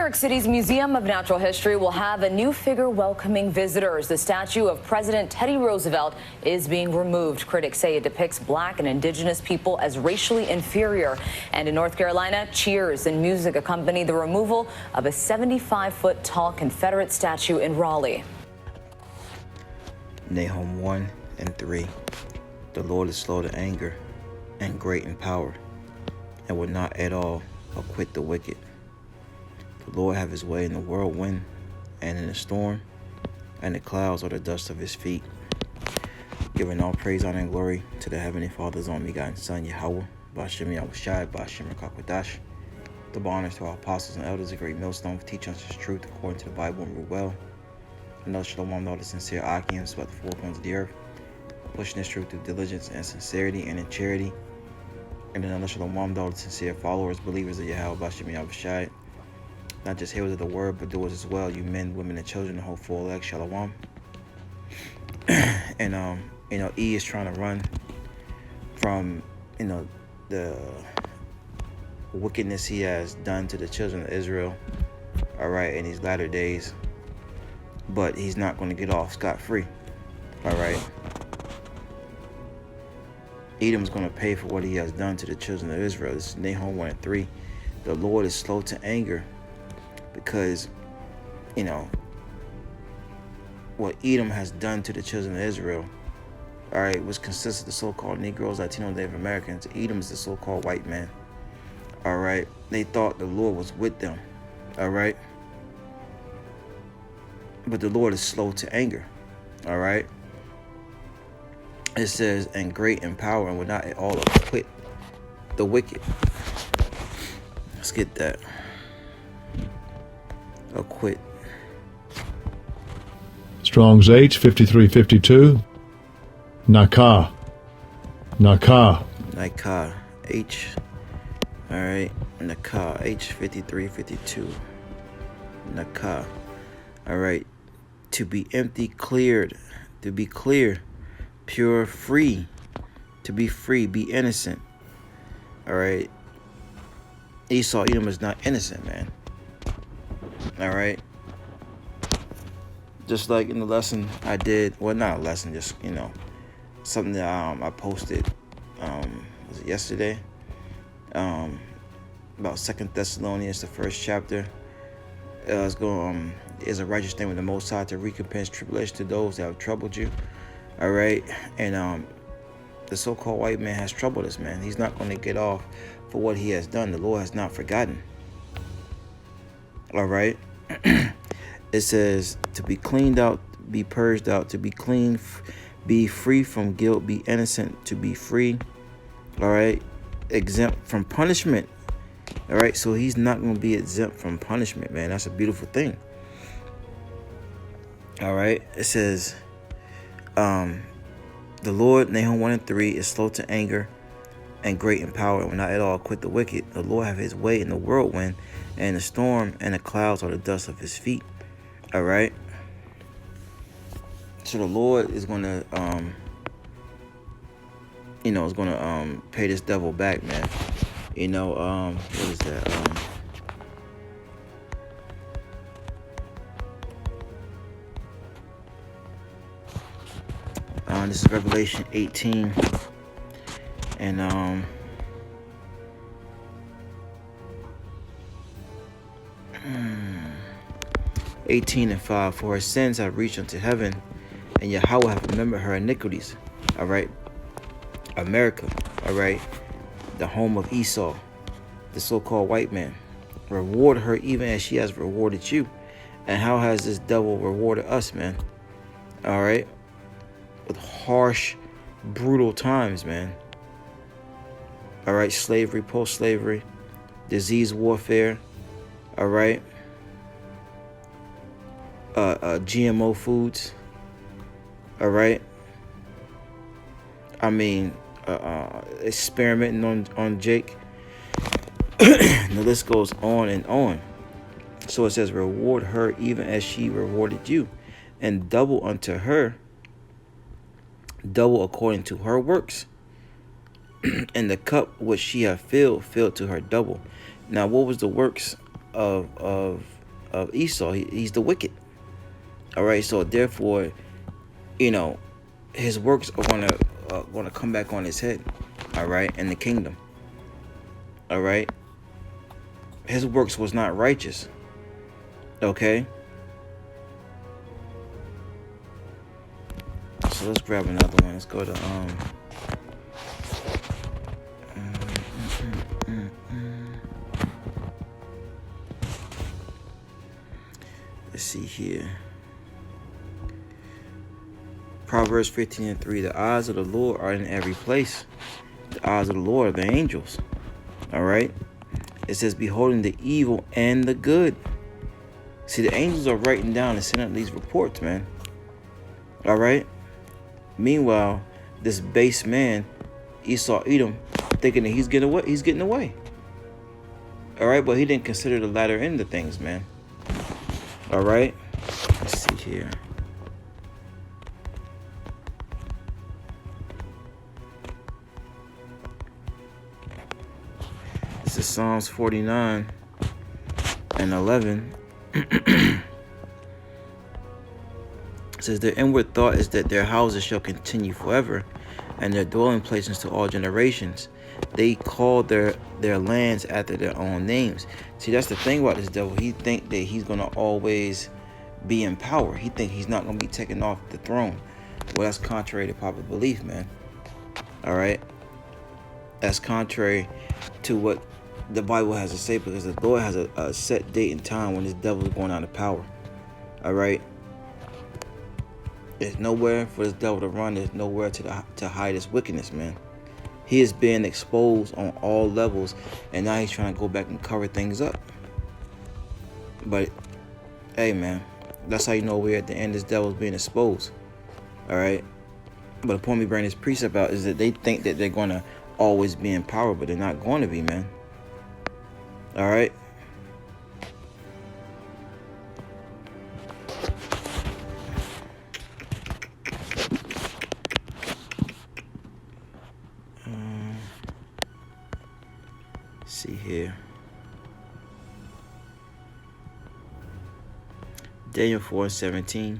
York City's Museum of Natural History will have a new figure welcoming visitors. The statue of President Teddy Roosevelt is being removed. Critics say it depicts black and indigenous people as racially inferior. And in North Carolina, cheers and music accompany the removal of a 75-foot tall Confederate statue in Raleigh. Nahum 1 and 3. The Lord is slow to anger and great in power, and will not at all acquit the wicked. The Lord have his way in the whirlwind and in the storm, and the clouds are the dust of his feet. Giving all praise, honor, and glory to the Heavenly Father's only begotten Son, YAHAWAH, BAHASHAM, YAHAWASHI, BAHASHAM. Double honors to our apostles and elders, a great millstone for teaching us his truth according to the Bible and rule well. Another shalom to all the sincere Akians throughout the four corners of the earth, pushing this truth through diligence and sincerity and in charity. And another shalom to all the sincere followers, believers of Yahweh, BAHASHAM, YAHAWASHI. Not just hearers of the word, but doers as well. You men, women, and children, the whole full elect, shalom. And E is trying to run from the wickedness he has done to the children of Israel, all right, in these latter days. But he's not going to get off scot-free, all right. Edom's going to pay for what he has done to the children of Israel. This is Nahum 1 and 3. The Lord is slow to anger, because what Edom has done to the children of Israel, all right, which consists of the so-called Negroes, Latino, Native Americans. Edom is the so-called white man, all right. They thought the Lord was with them, all right, but the Lord is slow to anger, all right. It says, and great in power, and will not at all acquit the wicked. Let's get that. Acquit. Strong's H 5352. Nakah. H. All right. Nakah. H 5352. Nakah. All right. To be empty, cleared. To be clear. Pure, free. To be free. Be innocent. All right. Esau, Edom is not innocent, man. All right. Just like in the lesson I did, well, not a lesson, just something that I posted. Was it yesterday? About 2 Thessalonians, the first chapter. It's going. Is a righteous name of the Most High to recompense tribulation to those that have troubled you. All right, and the so-called white man has troubled us, man. He's not going to get off for what he has done. The Lord has not forgotten. All right. It says to be cleaned out, be purged out, to be clean, be free from guilt, be innocent, to be free. All right. Exempt from punishment. All right. So he's not going to be exempt from punishment, man. That's a beautiful thing. All right. It says, the Lord, Nahum 1 and 3, is slow to anger and great in power, and will not at all quit the wicked. The Lord have his way in the whirlwind and the storm, and the clouds are the dust of his feet. All right. So the Lord is going to, is going to pay this devil back, man. What is that? This is Revelation 18, and 18 and 5. For her sins have reached unto heaven, and Yahawah have remembered her iniquities. All right. America. All right. The home of Esau, the so-called white man. Reward her even as she has rewarded you. And how has this devil rewarded us, man? All right. With harsh, brutal times, man. All right. Slavery, post-slavery, disease warfare. All right. GMO foods. All right. I mean, experimenting on Jake. The list goes on and on. So it says, reward her even as she rewarded you, and double unto her, double according to her works. And the cup which she hath filled to her double. Now, what was the works of of Esau. He's the wicked. All right, so therefore, you know, his works are gonna come back on his head. All right, in the kingdom. All right, his works was not righteous. Okay, so let's grab another one. Let's go to let's see here. Proverbs 15:3. The eyes of the Lord are in every place. The eyes of the Lord are the angels. All right. It says, beholding the evil and the good. See, the angels are writing down and sending out these reports, man. All right. Meanwhile, this base man, Esau Edom, thinking that he's getting away. He's getting away. All right, but he didn't consider the latter end of things, man. All right. Let's see here. This is Psalms 49:11. It says, their inward thought is that their houses shall continue forever, and their dwelling places to all generations. They call their lands after their own names. See, that's the thing about this devil. He think that he's gonna always be in power. He think he's not gonna be taken off the throne. Well, that's contrary to popular belief, man. All right, that's contrary to what the Bible has to say, because the Lord has a set date and time when this devil is going out of power. All right. There's nowhere for this devil to run. There's nowhere to hide his wickedness, man. He is being exposed on all levels, and now he's trying to go back and cover things up. But hey, man, that's how you know we're at the end. This devil's being exposed. All right. But the point we bring this precept out is that they think that they're going to always be in power, but they're not going to be, man. All right. See here. Daniel 4:17.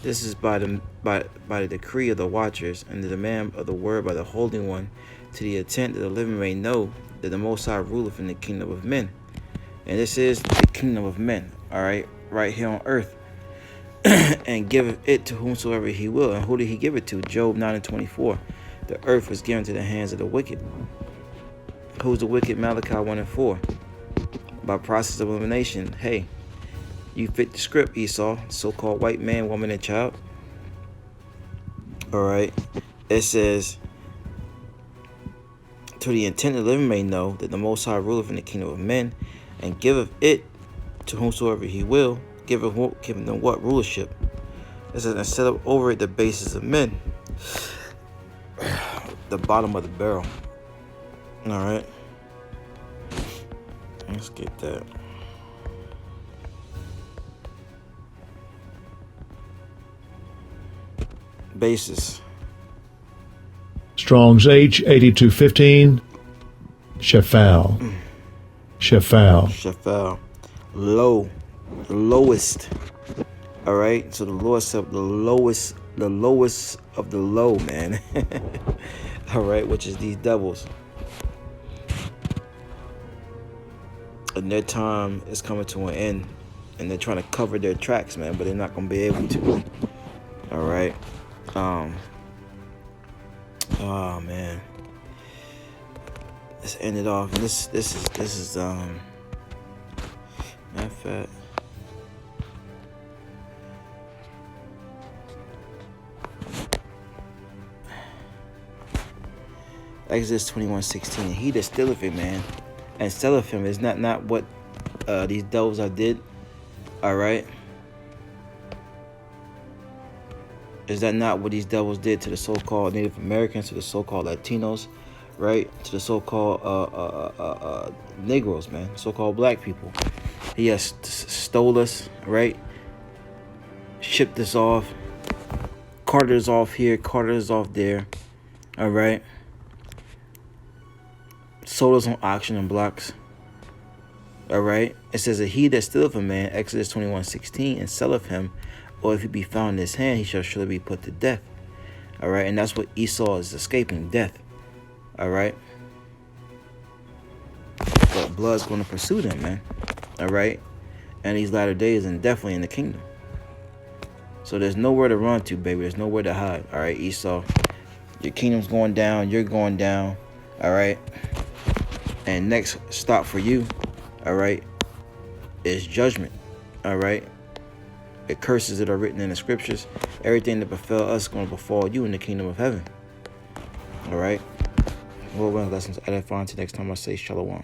This is by the decree of the watchers and the demand of the word by the Holy One, to the intent that the living may know that the Most High ruleth in the kingdom of men. And this is the kingdom of men, all right, right here on earth. And giveth it to whomsoever he will. And who did he give it to? Job 9:24. The earth was given to the hands of the wicked. Who's the wicked? Malachi 1:4. By process of elimination. Hey, you fit the script, Esau, so-called white man, woman, and child. All right. It says, to the intent the living may know that the Most High ruleth in the kingdom of men, and giveth it to whomsoever he will, giving them what? Rulership. It says, and set up over it the bases of men. The bottom of the barrel. All right. Let's get that. Basis. Strong's H8215. Shafal. Low. The lowest. All right. So the Lord said the lowest of the low, man. All right, which is these devils. And their time is coming to an end, and they're trying to cover their tracks, man, but they're not gonna be able to. All right. Oh man. Let's end it off. This is matter of fact. Exodus 21:16. He that stealeth it, man, and selleth him is not what these devils are did. All right. Is that not what these devils did to the so-called Native Americans, to the so-called Latinos, right? To the so-called Negroes, man, so-called black people. He has stole us, right? Shipped us off, carted us off here, carted us off there, all right? Sold us on auction and blocks, All right. It says that he that stealeth a man, Exodus 21:16, and selleth him, or if he be found in his hand, he shall surely be put to death. All right. And that's what Esau is escaping, death. All right. But blood's going to pursue them, man. All right. And these latter days, and definitely in the kingdom. So there's nowhere to run to, baby. There's nowhere to hide. All right, Esau. Your kingdom's going down. You're going down. All right. And next stop for you, all right, is judgment. All right. The curses that are written in the scriptures, everything that befell us is going to befall you in the kingdom of heaven. All right. Well, lessons edifying. Till next time I say shalom.